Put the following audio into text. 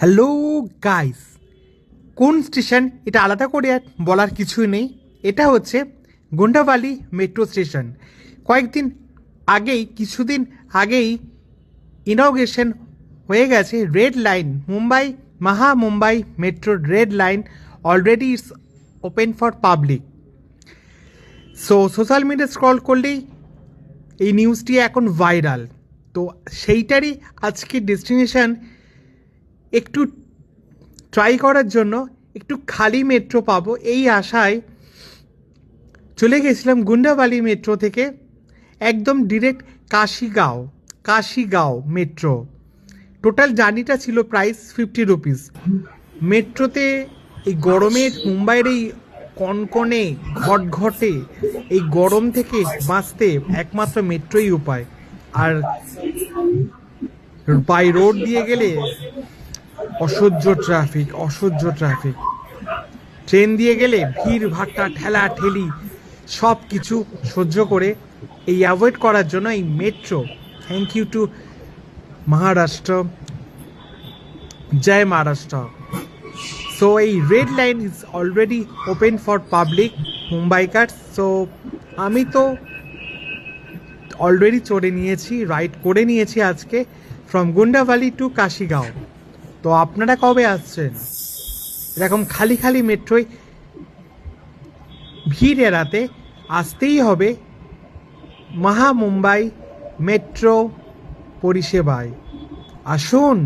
Hello guys, কোন station এটা আলাদা করে আর বলার কিছুই নেই। এটা হচ্ছে গোন্ডাবালি মেট্রো স্টেশন। কিছুদিন আগেই ইনগ্রেশন হয়ে গেছে red line, Mumbai metro red line already it's open for public. Social media scroll করলেই এই নিউজটি এখন ভাইরাল। তো সেইটারই আজকে ডেস্টিনেশন একটু ট্রাই করার জন্য একটু খালি মেট্রো পাবো এই আশায় চলে গেছিলাম গুন্ডাবালি মেট্রো থেকে একদম ডিরেক্ট কাশিগাঁও মেট্রো। টোটাল জার্নিটা ছিল প্রাইস 50 রুপিস। মেট্রোতে এই গরমের মুম্বাইয়ের এই কনকনে ঘটঘটে এই গরম থেকে বাঁচতে একমাত্র মেট্রোই উপায়। আর বাই রোড দিয়ে গেলে অসহ্য ট্রাফিক। ট্রেন দিয়ে গেলে ভিড় ভাট্টা ঠেলা ঠেলি সব কিছু সহ্য করে এই অ্যাভয়েড করার জন্য এই metro. Thank you to Maharashtra, জয় মহারাষ্ট্র। সো এই red line is already open for public Mumbaikar. So আমি তো অলরেডি রাইড করে নিয়েছি আজকে ফ্রম গুন্ডাবালি টু কাশিগাঁও। তো আপনারা কবে আসছেন? এরকম খালি মেট্রোয় ভিড় এড়াতে আসতেই হবে মুম্বাই মেট্রো পরিষেবায়। আসুন।